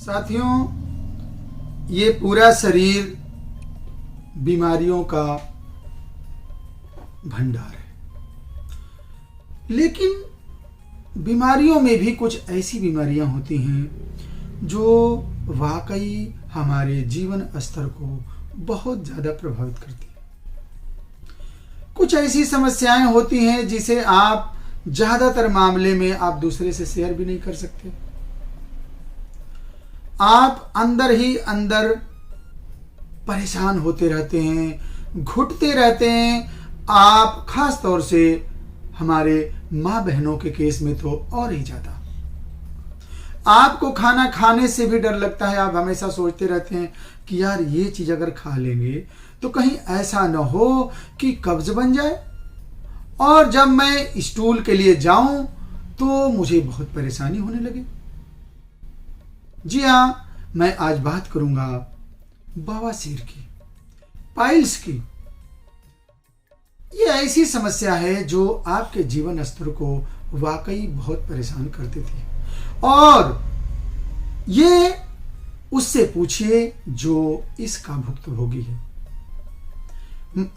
साथियों, ये पूरा शरीर बीमारियों का भंडार है, लेकिन बीमारियों में भी कुछ ऐसी बीमारियां होती हैं जो वाकई हमारे जीवन स्तर को बहुत ज़्यादा प्रभावित करती हैं। कुछ ऐसी समस्याएं होती हैं जिसे आप ज़्यादातर मामले में आप दूसरे से शेयर भी नहीं कर सकते। आप अंदर ही अंदर परेशान होते रहते हैं, घुटते रहते हैं। आप खास तौर से हमारे माँ बहनों के केस में तो और ही ज़्यादा। आपको खाना खाने से भी डर लगता है। आप हमेशा सोचते रहते हैं कि यार ये चीज़ अगर खा लेंगे तो कहीं ऐसा न हो कि कब्ज बन जाए, और जब मैं स्टूल के लिए जाऊं तो मुझे बहुत परेशानी होने लगे। जी हाँ, मैं आज बात करूंगा बवासीर की, पाइल्स की। ये ऐसी समस्या है जो आपके जीवन स्तर को वाकई बहुत परेशान करती थी, और ये उससे पूछिए जो इसका भुक्तभोगी है।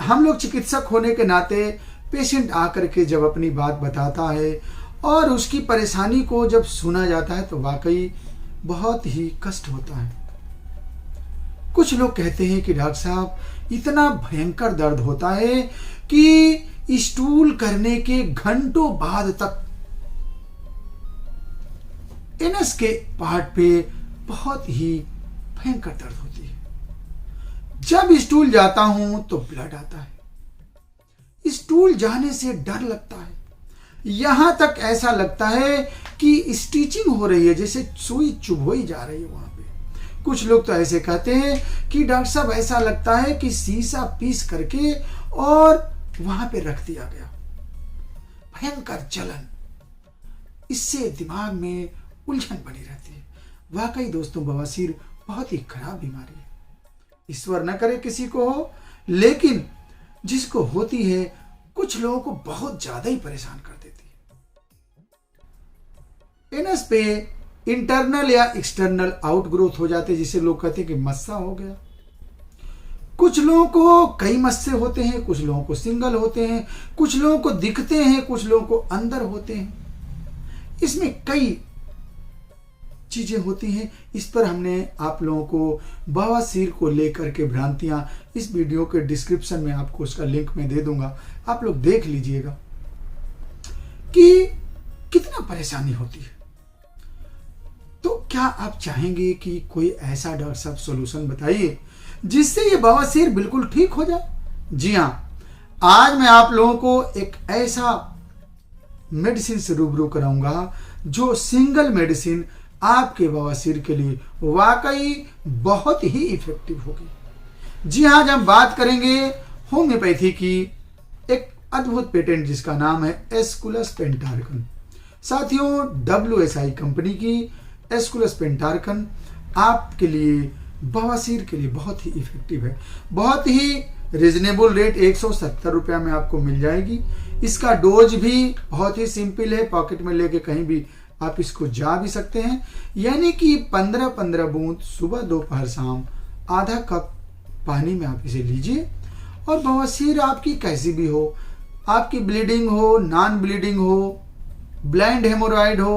हम लोग चिकित्सक होने के नाते पेशेंट आकर के जब अपनी बात बताता है और उसकी परेशानी को जब सुना जाता है तो वाकई बहुत ही कष्ट होता है। कुछ लोग कहते हैं कि डॉक्टर साहब इतना भयंकर दर्द होता है कि स्टूल करने के घंटों बाद तक एनस के पार्ट पे बहुत ही भयंकर दर्द होती है। जब स्टूल जाता हूं तो ब्लड आता है। स्टूल जाने से डर लगता है, यहां तक ऐसा लगता है कि स्टिचिंग हो रही है, जैसे सुई चुभोई जा रही है वहां पे। कुछ लोग तो ऐसे कहते हैं कि डॉक्टर साहब ऐसा लगता है कि शीशा पीस करके और वहां पे रख दिया गया। भयंकर जलन, इससे दिमाग में उलझन बनी रहती है। वाकई दोस्तों, बवासीर बहुत ही खराब बीमारी है। ईश्वर न करे किसी को हो, लेकिन जिसको होती है कुछ लोगों को बहुत ज्यादा ही परेशान कर देती है। एनस पे इंटरनल या एक्सटर्नल आउटग्रोथ हो जाते हैं, जिसे लोग कहते हैं कि मस्सा हो गया। कुछ लोगों को कई मस्से होते हैं, कुछ लोगों को सिंगल होते हैं, कुछ लोगों को दिखते हैं, कुछ लोगों को अंदर होते हैं। इसमें कई चीजें होती हैं। इस पर हमने आप लोगों को बवासीर को लेकर के भ्रांतियां इस वीडियो के डिस्क्रिप्शन में आपको उसका लिंक मैं दे दूंगा, आप लोग देख लीजिएगा कि कितना परेशानी होती है। तो क्या आप चाहेंगे कि कोई ऐसा डॉक्टर साहब सॉल्यूशन बताइए जिससे ये बवासीर बिल्कुल ठीक हो जाए? जी हाँ, आज मैं आप लोगों को एक ऐसा मेडिसिन से रूबरू कराऊंगा जो सिंगल मेडिसिन आपके बवासीर के लिए वाकई बहुत ही इफेक्टिव होगी। जी हाँ, जब बात करेंगे होम्योपैथी की, एक अद्भुत पेटेंट जिसका नाम है एस्कुलस पेंटार्कन। साथियों, WSI कंपनी की एस्कुलस पेंटार्कन आपके लिए बवासीर के लिए बहुत ही इफेक्टिव है। बहुत ही रिजनेबल रेट 170 रुपया में आपको मिल जाएगी। इसका डोज भी बहुत ही सिंपल है, पॉकेट में लेके कहीं भी आप इसको जा भी सकते हैं। यानी कि 15-15 बूंद सुबह दोपहर शाम आधा कप पानी में आप इसे लीजिए। और बवासीर आपकी कैसी भी हो, आपकी ब्लीडिंग हो, नॉन ब्लीडिंग हो, ब्लाइंड हेमोरॉइड हो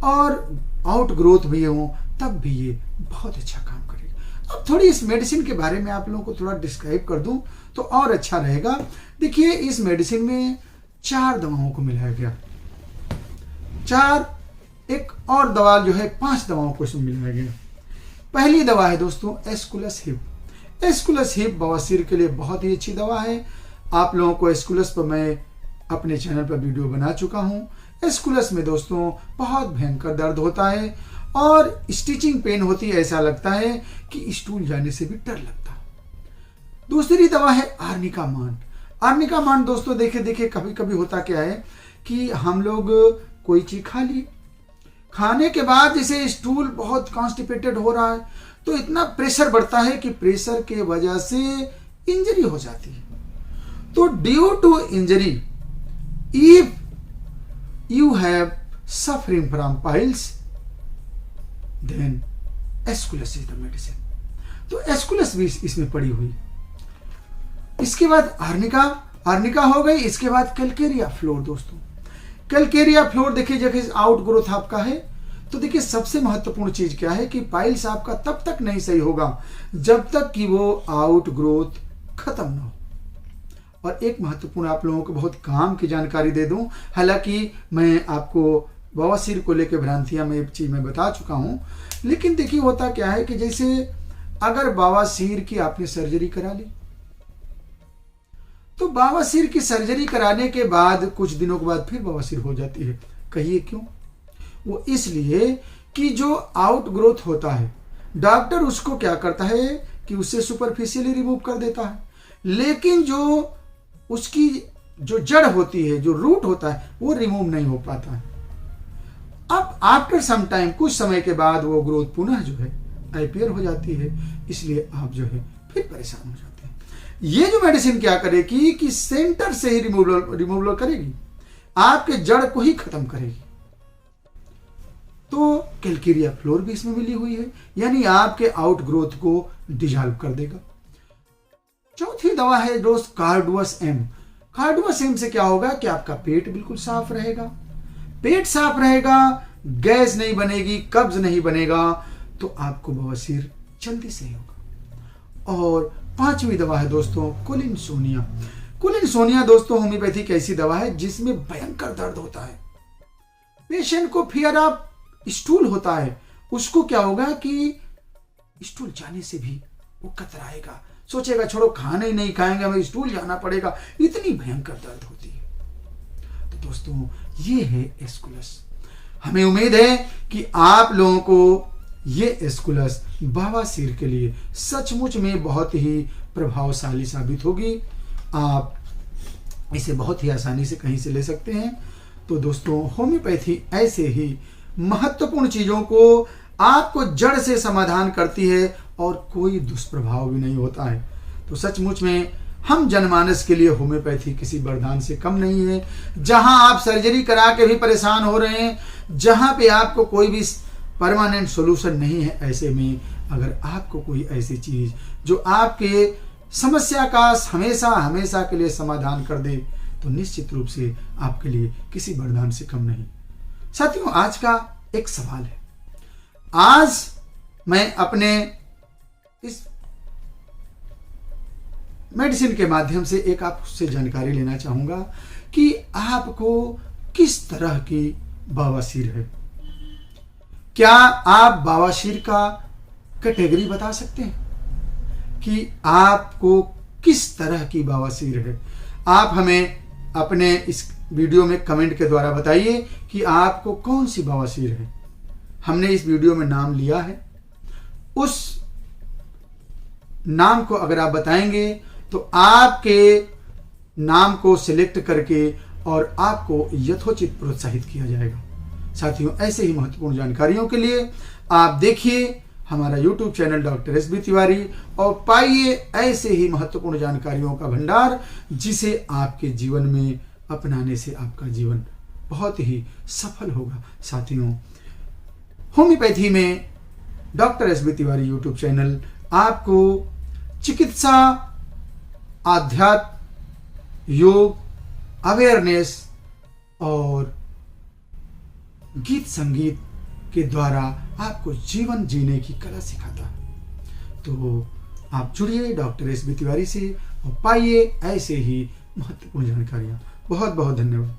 और आउट ग्रोथ भी हो, तब भी ये बहुत अच्छा काम करेगा। अब थोड़ी इस मेडिसिन के बारे में आप लोगों को थोड़ा डिस्क्राइब कर दूं तो और अच्छा रहेगा। देखिए, इस मेडिसिन में 4 दवाओं को मिलाया गया। 4, एक और दवा जो है 5 दवाओं को इसमें मिलाया गया। पहली दवा है दोस्तों एस्कुलस हिप। एस्कुलस हिप बवासीर के लिए बहुत ही अच्छी दवा है। आप लोगों को एस्कुलस पर मैं अपने चैनल पर वीडियो बना चुका हूं। एस्कुलस में दोस्तों बहुत भयंकर दर्द होता है और स्टिचिंग पेन होती है, ऐसा लगता है कि स्टूल जाने से भी डर लगता है। दूसरी दवा है आर्निका मांड। आर्निका मांड दोस्तों देखिए कभी कभी होता क्या है कि हम लोग कोई चीज खा ली, खाने के बाद जैसे स्टूल बहुत कॉन्स्टिपेटेड हो रहा है तो इतना प्रेशर बढ़ता है कि प्रेशर के वजह से इंजरी हो जाती है। तो due to injury, if you have suffering from piles, then aesculus is the medicine. तो एस्कुलस भी इसमें पड़ी हुई। इसके बाद आर्निका हो गई। इसके बाद कैलकेरिया फ्लोर। दोस्तों कैलकेरिया फ्लोर देखिए, जैसे आउट ग्रोथ आपका है तो देखिए सबसे महत्वपूर्ण चीज क्या है कि पाइल्स आपका तब तक नहीं सही होगा जब तक कि वो आउट ग्रोथ खत्म ना हो। और एक महत्वपूर्ण आप लोगों को बहुत काम की जानकारी दे दूं, हालांकि मैं आपको बवासीर को लेकर भ्रांतियां में एक चीज मैं बता चुका हूं, लेकिन देखिए होता क्या है कि जैसे अगर बवासीर की आपने सर्जरी करा ली तो बवासीर की सर्जरी कराने के बाद कुछ दिनों के बाद फिर बवासीर हो जाती है। कहिए क्यों? वो इसलिए कि जो आउट ग्रोथ होता है डॉक्टर उसको क्या करता है कि उससे सुपरफिशियली रिमूव कर देता है, लेकिन जो उसकी जो जड़ होती है, जो रूट होता है, वो रिमूव नहीं हो पाता है। अब आफ्टर सम टाइम, कुछ समय के बाद वो ग्रोथ पुनः जो है अपीयर हो जाती है, इसलिए आप जो है फिर परेशान हो जाते हैं। ये जो मेडिसिन क्या करेगी कि सेंटर से ही रिमूवल करेगी, आपके जड़ को ही खत्म करेगी। तो कैलकेरिया फ्लोर भी इसमें मिली हुई है, यानी आपके आउट ग्रोथ को डिजॉल्व कर देगा। चौथी दवा है दोस्त कार्डुअस एम। कार्डुअस एम से क्या होगा कि आपका पेट बिल्कुल साफ रहेगा। पेट साफ रहेगा, गैस नहीं बनेगी, कब्ज नहीं बनेगा, तो आपको बवासीर जल्दी सही होगा। और पांचवी दवा है दोस्तों कोलिनसोनिया। कोलिनसोनिया दोस्तों होम्योपैथिक ऐसी दवा है जिसमें भयंकर दर्द होता है। पेशेंट को फियर ऑफ स्टूल होता है, उसको क्या होगा कि स्टूल जाने से भी वो कतराएगा, सोचेगा छोड़ो खाना ही नहीं खाएंगे, हमें स्टूल जाना पड़ेगा, इतनी भयंकर दर्द होती है। तो दोस्तों ये है एस्कुलस। हमें उम्मीद है कि आप लोगों को ये एस्कुलस बवासीर के लिए सचमुच में बहुत ही प्रभावशाली साबित होगी। आप इसे बहुत ही आसानी से कहीं से ले सकते हैं। तो दोस्तों होम्योपैथी ऐसे ही महत्वपूर्ण चीजों को आपको जड़ से समाधान करती है और कोई दुष्प्रभाव भी नहीं होता है। तो सचमुच में हम जनमानस के लिए होम्योपैथी किसी वरदान से कम नहीं है। जहां आप सर्जरी करा के भी परेशान हो रहे हैं, जहां पे आपको कोई भी परमानेंट सॉल्यूशन नहीं है, ऐसे में अगर आपको कोई ऐसी चीज जो आपके समस्या का हमेशा हमेशा के लिए समाधान कर दे, तो निश्चित रूप से आपके लिए किसी वरदान से कम नहीं। साथियों आज का एक सवाल है। आज मैं अपने इस मेडिसिन के माध्यम से एक आपसे जानकारी लेना चाहूंगा कि आपको किस तरह की बवासीर है। क्या आप बवासीर का कैटेगरी बता सकते हैं कि आपको किस तरह की बवासीर है? आप हमें अपने इस वीडियो में कमेंट के द्वारा बताइए कि आपको कौन सी बवासीर है। हमने इस वीडियो में नाम लिया है, उस नाम को अगर आप बताएंगे तो आपके नाम को सिलेक्ट करके और आपको यथोचित प्रोत्साहित किया जाएगा। साथियों ऐसे ही महत्वपूर्ण जानकारियों के लिए आप देखिए हमारा YouTube channel doctor S.B.. Tiwari और पाइए ऐसे ही महत्वपूर्ण जानकारियों का भंडार, जिसे आपके जीवन में अपनाने से आपका जीवन बहुत ही सफल होगा। साथियों होम्योपैथी में doctor S.B.. Tiwari YouTube channel आपको चिकित्सा, आध्यात्म, योग, अवेयरनेस और गीत संगीत के द्वारा आपको जीवन जीने की कला सिखाता है। तो आप जुड़िए डॉक्टर एस.बी. तिवारी से और पाइए ऐसे ही महत्वपूर्ण जानकारियां। बहुत बहुत धन्यवाद।